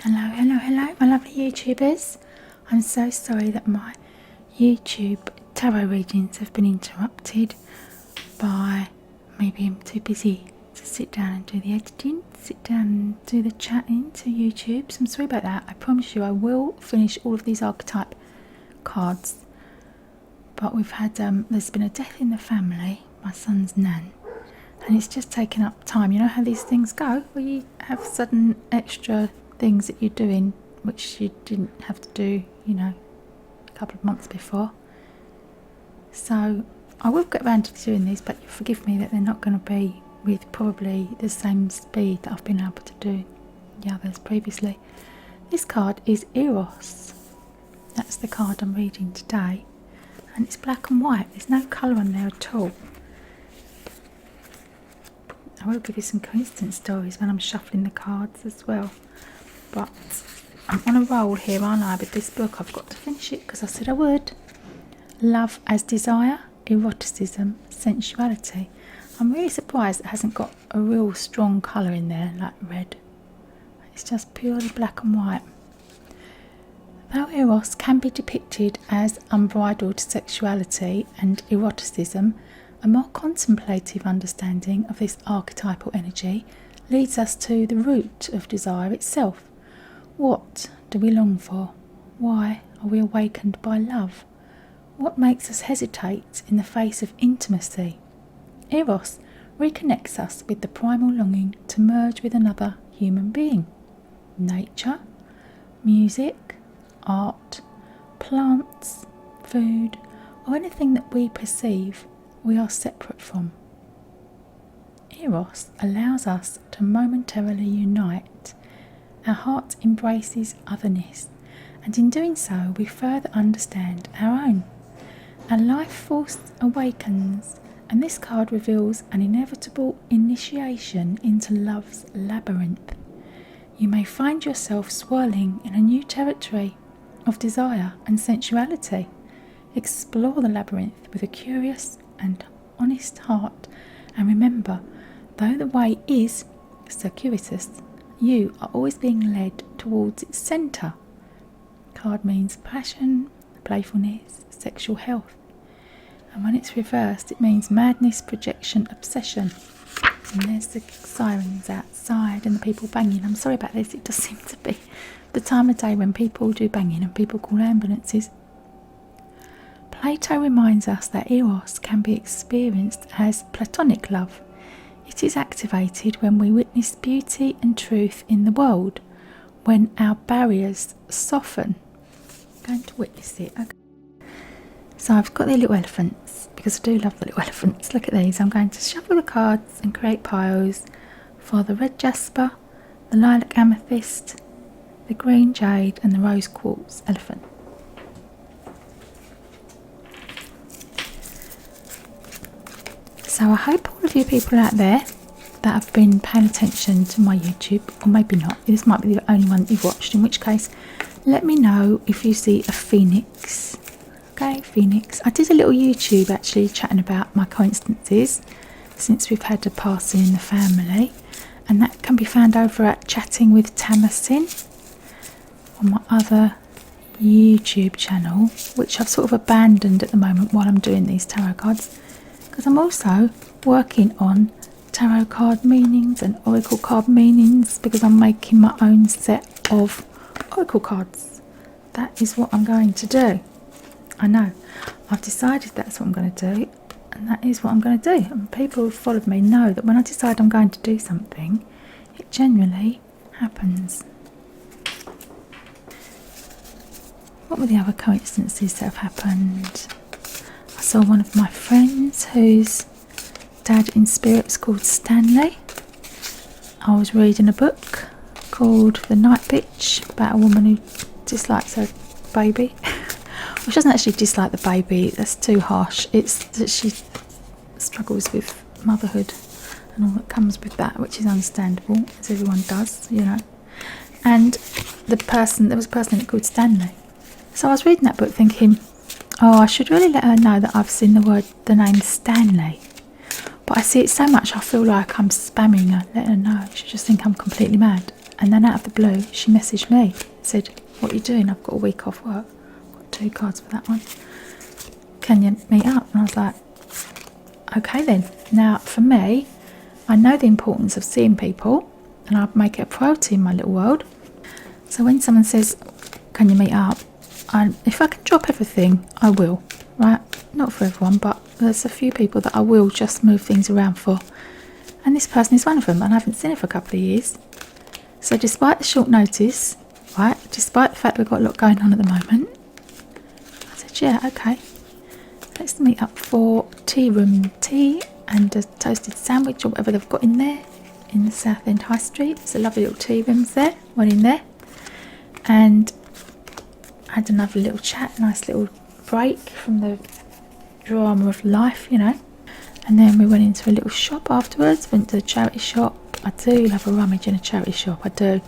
Hello, my lovely YouTubers. I'm so sorry that my YouTube tarot readings have been interrupted by me being too busy to sit down and do the editing, sit down and do the chatting to YouTube. So I'm sorry about that. I promise you I will finish all of these archetype cards. But we've had, there's been a death in the family, my son's nan. And it's just taken up time. You know how these things go, where you have sudden extra things that you're doing which you didn't have to do, you know, a couple of months before. So I will get around to doing these, but forgive me that they're not going to be with probably the same speed that I've been able to do the others previously. This card is Eros. That's the card I'm reading today, and it's black and white. There's no colour on there at all. I will give you some coincidence stories when I'm shuffling the cards as well. But I'm on a roll here, aren't I, with this book. I've got to finish it because I said I would. Love as desire, eroticism, sensuality. I'm really surprised it hasn't got a real strong colour in there like red. It's just purely black and white. Though Eros can be depicted as unbridled sexuality and eroticism, a more contemplative understanding of this archetypal energy leads us to the root of desire itself. What do we long for? Why are we awakened by love? What makes us hesitate in the face of intimacy? Eros reconnects us with the primal longing to merge with another human being. Nature, music, art, plants, food, or anything that we perceive we are separate from. Eros allows us to momentarily unite. Our heart embraces otherness, and in doing so we further understand our own. Our life force awakens, and this card reveals an inevitable initiation into love's labyrinth. You may find yourself swirling in a new territory of desire and sensuality. Explore the labyrinth with a curious and honest heart, and remember, though the way is circuitous, you are always being led towards its centre. Card means passion, playfulness, sexual health. And when it's reversed, it means madness, projection, obsession. And there's the sirens outside and the people banging. I'm sorry about this, it does seem to be the time of day when people do banging and people call ambulances. Plato reminds us that Eros can be experienced as platonic love. It is activated when we witness beauty and truth in the world, when our barriers soften. I'm going to witness it. Okay. So I've got the little elephants, because I do love the little elephants. Look at these. I'm going to shuffle the cards and create piles for the red Jasper, the lilac amethyst, the green jade and the rose quartz elephant. So I hope all of you people out there that have been paying attention to my YouTube, or maybe not, this might be the only one that you've watched, in which case let me know if you see a phoenix. Okay, phoenix. I did a little YouTube actually chatting about my coincidences since we've had a passing in the family, and that can be found over at Chatting with Tamasin on my other YouTube channel, which I've sort of abandoned at the moment while I'm doing these tarot cards, because I'm also working on tarot card meanings and oracle card meanings, because I'm making my own set of oracle cards. That is what I'm going to do. I know, I've decided that's what I'm going to do, and that is what I'm going to do. And people who followed me know that when I decide I'm going to do something, it generally happens. What were the other coincidences that have happened? I saw one of my friends whose dad in spirit was called Stanley. I was reading a book called The Night Bitch, about a woman who dislikes her baby. Well, she doesn't actually dislike the baby, that's too harsh. It's that she struggles with motherhood and all that comes with that, which is understandable, as everyone does, you know. And there was a person in it called Stanley. So I was reading that book thinking, oh, I should really let her know that I've seen the name Stanley. But I see it so much, I feel like I'm spamming her, letting her know. She just think I'm completely mad. And then out of the blue, she messaged me, said, what are you doing? I've got a week off work. I've got 2 cards for that one. Can you meet up? And I was like, okay then. Now, for me, I know the importance of seeing people, and I make it a priority in my little world. So when someone says, can you meet up? If I can drop everything, I will, right? Not for everyone, but there's a few people that I will just move things around for. And this person is one of them, and I haven't seen her for a couple of years. So despite the short notice, right, despite the fact we've got a lot going on at the moment, I said, yeah, okay. Let's meet up for tea room tea and a toasted sandwich or whatever they've got in there in the Southend High Street. There's a lovely little tea rooms there, one in there. And had another little chat, nice little break from the drama of life, you know. And then we went into a little shop afterwards, went to a charity shop. I do love a rummage in a charity shop, I do.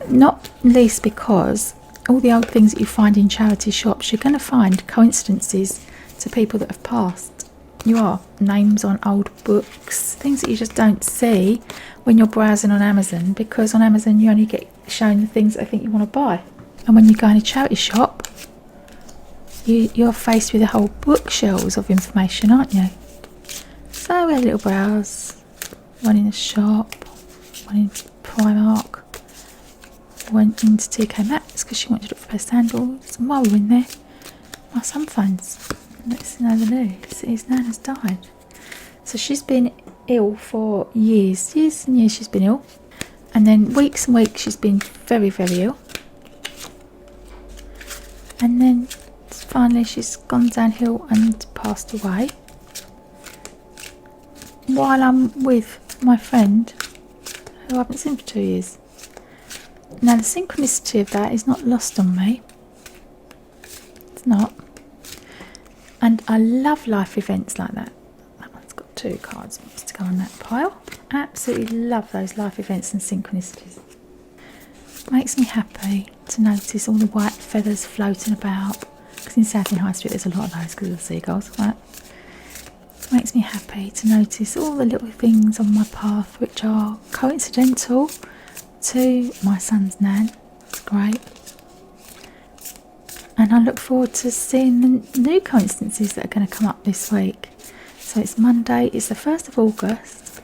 Not least because all the old things that you find in charity shops, you're going to find coincidences to people that have passed. You are. Names on old books, things that you just don't see when you're browsing on Amazon, because on Amazon you only get shown the things that I think you want to buy. And when you go in a charity shop, you're faced with a whole bookshelves of information, aren't you? So we had a little browse, one in the shop, one in Primark, went into TK Maxx because she wanted to look for her sandals. And while we were in there, my son phones. Let's know the news. His nan has died. So she's been ill for years and years she's been ill. And then weeks and weeks she's been very, very ill. And then finally she's gone downhill and passed away. While I'm with my friend, who I haven't seen for 2 years. Now the synchronicity of that is not lost on me. It's not. And I love life events like that. That one's got 2 cards to go on that pile. Absolutely love those life events and synchronicities. Makes me happy to notice all the white feathers floating about. Because in Southend High Street there's a lot of those because of the seagulls, right? Makes me happy to notice all the little things on my path which are coincidental to my son's nan. It's great. And I look forward to seeing the new coincidences that are going to come up this week. So it's Monday, it's the 1st of August.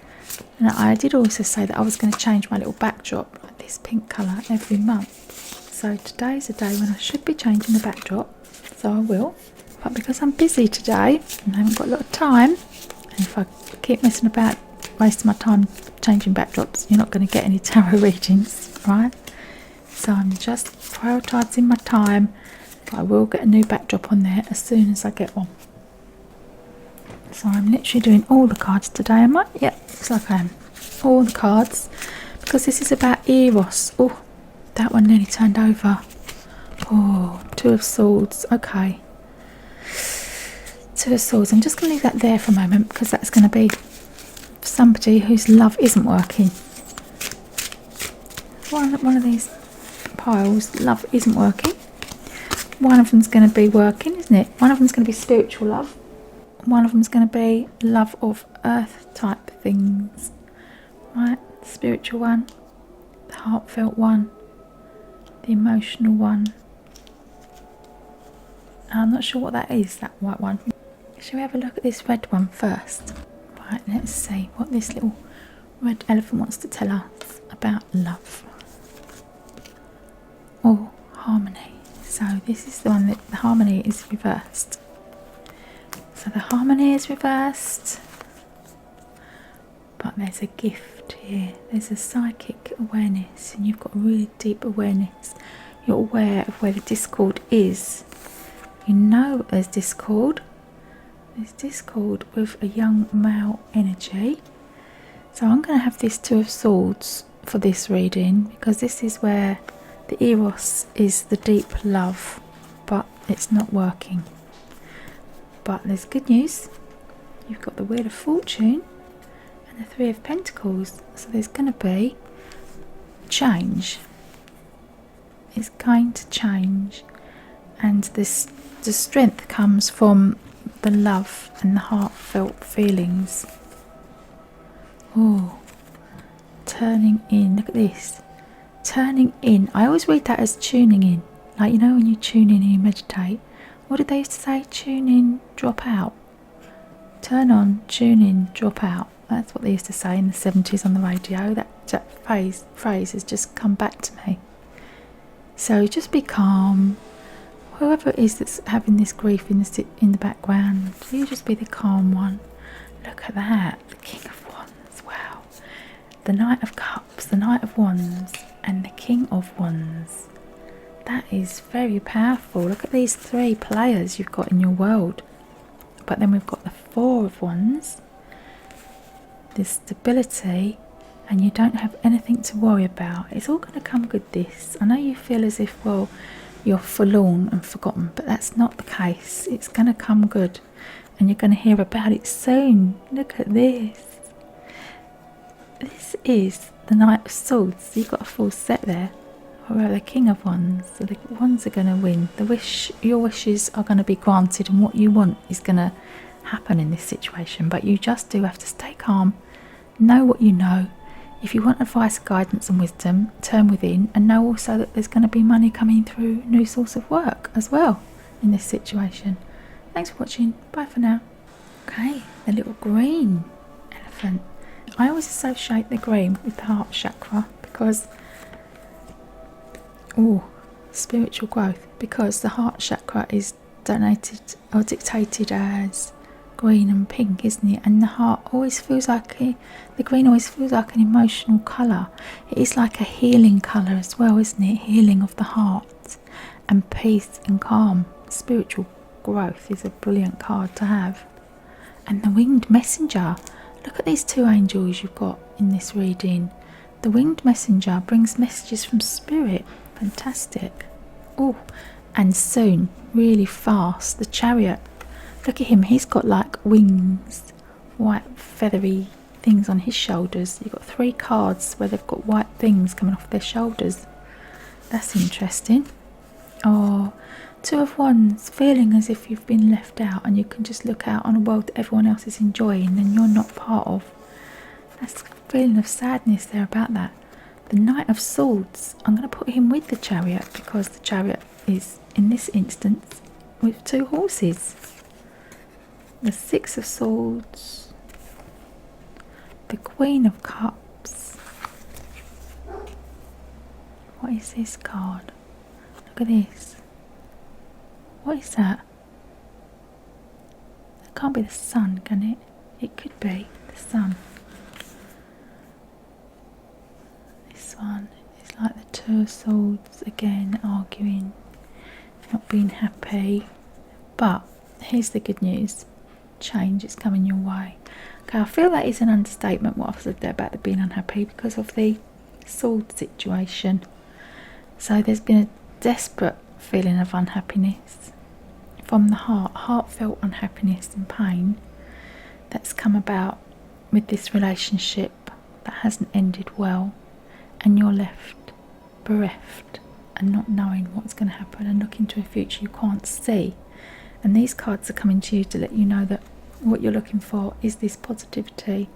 And I did also say that I was going to change my little backdrop, like this pink colour, every month. So today's a day when I should be changing the backdrop. So I will. But because I'm busy today and I haven't got a lot of time, and if I keep messing about, wasting my time changing backdrops, you're not going to get any tarot readings, right? So I'm just prioritising my time, but I will get a new backdrop on there as soon as I get one. So I'm literally doing all the cards today, am I? Yep, looks like I am. All the cards, because this is about Eros. Oh, that one nearly turned over. Oh, 2 of Swords, okay. 2 of Swords. I'm just going to leave that there for a moment because that's going to be somebody whose love isn't working. One of these piles, love isn't working. One of them's going to be working, isn't it? One of them's going to be spiritual love. One of them's going to be love of earth type things. Right? The spiritual one, the heartfelt one, the emotional one. I'm not sure what that is, that white one. Shall we have a look at this red one first? Right, let's see what this little red elephant wants to tell us about love. Or harmony. So this is the one that the harmony is reversed. So the harmony is reversed. But there's a gift here. There's a psychic awareness, and you've got a really deep awareness. You're aware of where the discord is. You know there's discord. There's discord with a young male energy. So I'm going to have this 2 of Swords for this reading, because this is where the Eros is the deep love, but it's not working. But there's good news. You've got the Wheel of Fortune and the 3 of Pentacles. So there's going to be change. It's going to change. And the strength comes from the love and the heartfelt feelings. Oh, turning in. Look at this. turning in. I always read that as tuning in. Like, you know, when you tune in and you meditate. What did they used to say? Tune in, drop out. Turn on, tune in, drop out. That's what they used to say in the 70s on the radio. That phrase has just come back to me. So just be calm. Whoever it is that's having this grief in the background, you just be the calm one. Look at that, the King of Wands. Wow. The Knight of Cups, the Knight of Wands, and the King of Wands. That is very powerful. Look at these 3 players you've got in your world. But then we've got the 4 of Wands, this stability, and you don't have anything to worry about. It's all going to come good, this. I know you feel as if, well, you're forlorn and forgotten, but that's not the case. It's going to come good, and you're going to hear about it soon. Look at this. This is the Knight of Swords. You've got a full set there. Or the King of Wands. So the Wands are going to win. Your wishes are going to be granted, and what you want is going to happen in this situation. But you just do have to stay calm, know what you know. If you want advice, guidance and wisdom, turn within, and know also that there's going to be money coming through, new source of work as well in this situation. Thanks for watching. Bye for now. Okay, the little green elephant. I always associate the green with the heart chakra because spiritual growth, because the heart chakra is donated or dictated as green and pink, isn't it? And the heart always feels like the green always feels like an emotional colour. It is like a healing colour as well, isn't it? Healing of the heart and peace and calm. Spiritual growth is a brilliant card to have. And the winged messenger. Look at these 2 angels you've got in this reading. The winged messenger brings messages from spirit. Fantastic. Oh, and soon, really fast, the chariot. Look at him, he's got like wings, white feathery things on his shoulders. You've got 3 cards where they've got white things coming off their shoulders. That's interesting. Oh, 2 of Wands, feeling as if you've been left out and you can just look out on a world that everyone else is enjoying and you're not part of. That's a feeling of sadness there about that. The Knight of Swords, I'm going to put him with the chariot because the chariot is, in this instance, with 2 horses. The 6 of Swords, the Queen of Cups. What is this card? Look at this. What is that? It can't be the sun, can it? It could be the sun. One is like the 2 of Swords again, arguing, not being happy. But here's the good news: change is coming your way. Okay, I feel that is an understatement what I've said there about the being unhappy because of the sword situation. So there's been a desperate feeling of unhappiness from the heart, heartfelt unhappiness and pain that's come about with this relationship that hasn't ended well. And you're left bereft and not knowing what's going to happen and looking to a future you can't see. And these cards are coming to you to let you know that what you're looking for is this positivity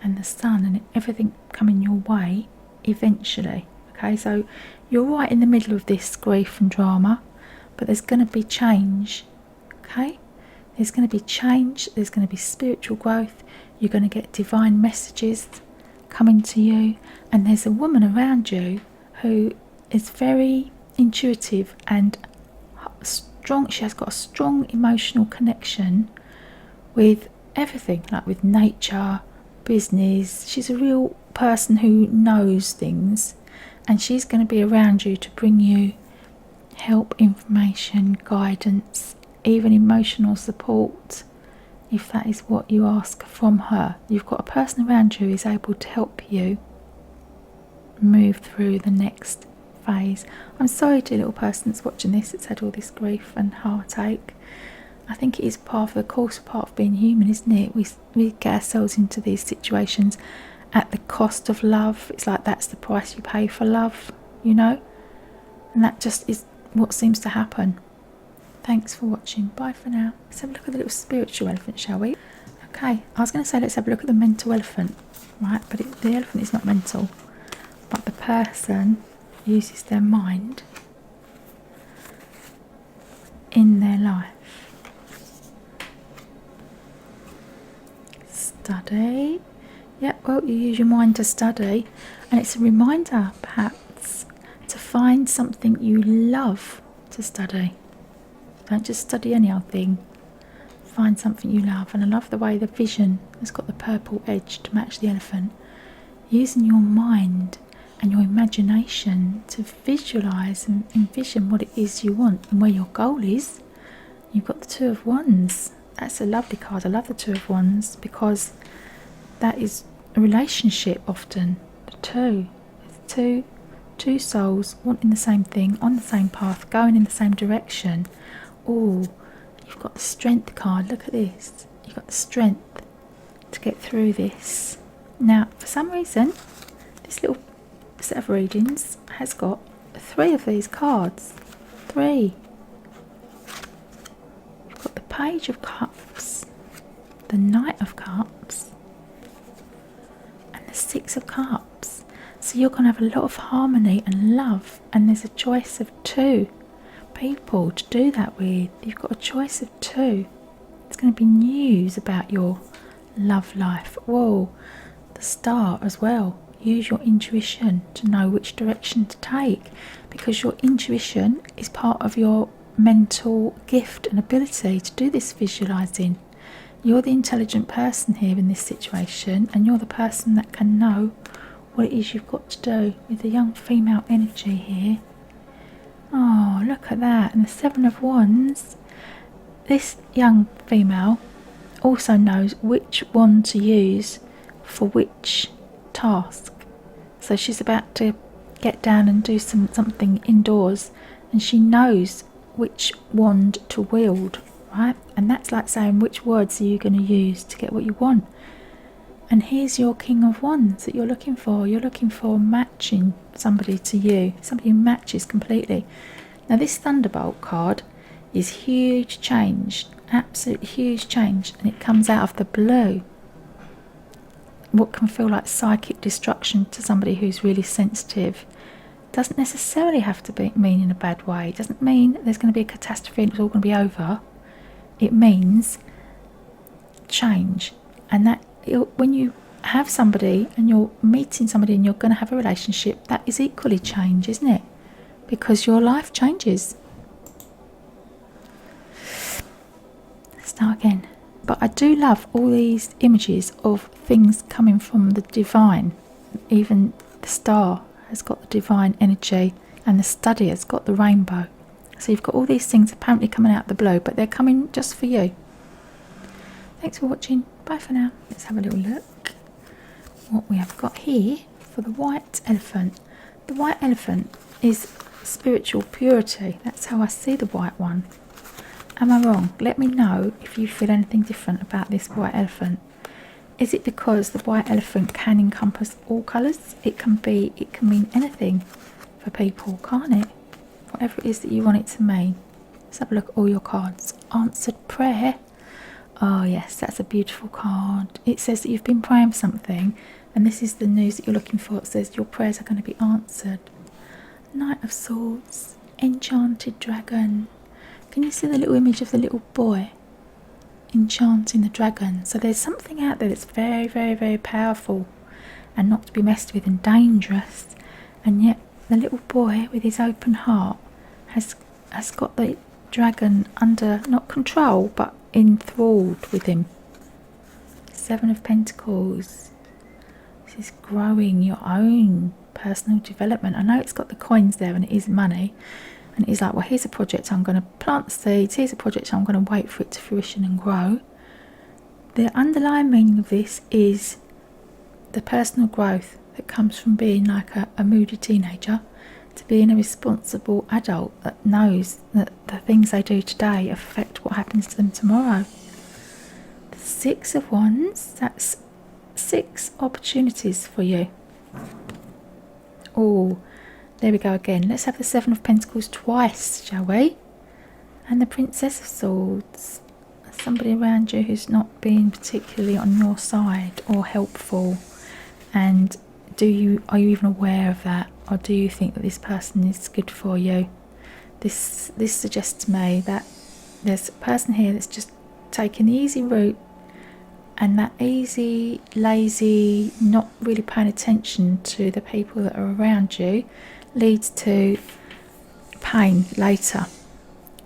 and the sun and everything coming your way eventually. Okay, so you're right in the middle of this grief and drama, but there's going to be change. Okay, there's going to be change, there's going to be spiritual growth, you're going to get divine messages coming to you, and there's a woman around you who is very intuitive and strong. She has got a strong emotional connection with everything, like with nature, business. She's a real person who knows things, and she's going to be around you to bring you help, information, guidance, even emotional support, if that is what you ask from her. You've got a person around you who is able to help you move through the next phase. I'm sorry to a little person that's watching this that's had all this grief and heartache. I think it is part of the course, part of being human, isn't it? We get ourselves into these situations at the cost of love. It's like that's the price you pay for love, you know? And that just is what seems to happen. Thanks for watching. Bye for now. Let's have a look at the little spiritual elephant, shall we? Okay, I was going to say let's have a look at the mental elephant, right? But the elephant is not mental. But the person uses their mind in their life. Study. Yeah, well, you use your mind to study, and it's a reminder perhaps to find something you love to study. Don't just study any old thing. Find something you love. And I love the way the vision has got the purple edge to match the elephant. Using your mind and your imagination to visualise and envision what it is you want and where your goal is. You've got the Two of Wands. That's a lovely card. I love the Two of Wands because that is a relationship often. The two souls wanting the same thing, on the same path, going in the same direction. Oh, you've got the Strength card. Look at this. You've got the strength to get through this. Now, for some reason, this little set of readings has got 3 of these cards. 3. You've got the Page of Cups, the Knight of Cups, and the 6 of Cups. So you're going to have a lot of harmony and love, and there's a choice of 2 people to do that with. You've got a choice of 2. It's going to be news about your love life. Whoa, the Star as well. Use your intuition to know which direction to take, because your intuition is part of your mental gift and ability to do this visualizing. You're the intelligent person here in this situation, and you're the person that can know what it is you've got to do. With the young female energy here. Oh, look at that. And the 7 of Wands. This young female also knows which wand to use for which task. So she's about to get down and do something indoors, and she knows which wand to wield, right? And that's like saying, which words are you going to use to get what you want? And here's your King of Wands that you're looking for. You're looking for matching somebody to you, somebody who matches completely. Now this Thunderbolt card is huge change, absolute huge change, and it comes out of the blue. What can feel like psychic destruction to somebody who's really sensitive doesn't necessarily have to mean in a bad way. It doesn't mean there's going to be a catastrophe and it's all going to be over. It means change. And that when you have somebody and you're meeting somebody and you're going to have a relationship, that is equally change, isn't it? Because your life changes. Start again. But I do love all these images of things coming from the divine. Even the Star has got the divine energy, and the Study has got the rainbow. So you've got all these things apparently coming out the blue, but they're coming just for you. Thanks for watching. Bye for now. Let's have a little look what we have got here for the white elephant. The white elephant is spiritual purity. That's how I see the white one. Am I wrong? Let me know if you feel anything different about this white elephant. Is it because the white elephant can encompass all colours? It can mean anything for people, can't it? Whatever it is that you want it to mean. Let's have a look at all your cards. Answered prayer. Oh yes, that's a beautiful card. It says that you've been praying for something, and this is the news that you're looking for. It says your prayers are going to be answered. Knight of Swords. Enchanted dragon. Can you see the little image of the little boy enchanting the dragon? So there's something out there that's very, very, very powerful and not to be messed with and dangerous. And yet the little boy with his open heart has got the dragon under, not control, but enthralled with him. 7 of Pentacles. This is growing your own personal development. I know it's got the coins there and it is money. And it is like, well, here's a project I'm going to plant the seeds. Here's a project I'm going to wait for it to fruition and grow. The underlying meaning of this is the personal growth that comes from being like a moody teenager to being a responsible adult that knows that the things they do today affect what happens to them tomorrow. The 6 of Wands, that's 6 opportunities for you. Oh, there we go again. Let's have the 7 of Pentacles twice, shall we? And the Princess of Swords. Somebody around you who's not being particularly on your side or helpful. And are you even aware of that? or do you think that this person is good for you? This suggests to me that there's a person here that's just taking the easy route, and that easy, lazy, not really paying attention to the people that are around you leads to pain later.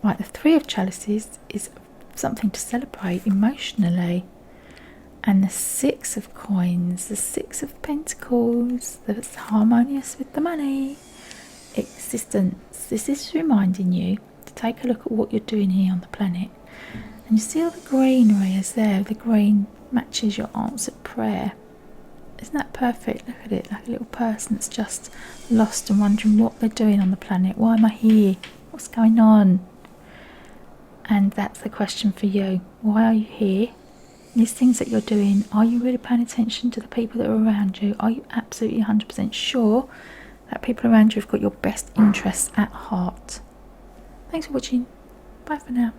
Right, the Three of Chalices is something to celebrate emotionally. And the Six of Coins, the Six of Pentacles, that's harmonious with the money. Existence. This is reminding you to take a look at what you're doing here on the planet. And you see all the greenery is there. The green matches your answered prayer. Isn't that perfect? Look at it, like a little person that's just lost and wondering what they're doing on the planet. Why am I here? What's going on? And that's the question for you. Why are you here? These things that you're doing, are you really paying attention to the people that are around you? Are you absolutely 100% sure that people around you have got your best interests at heart? Thanks for watching. Bye for now.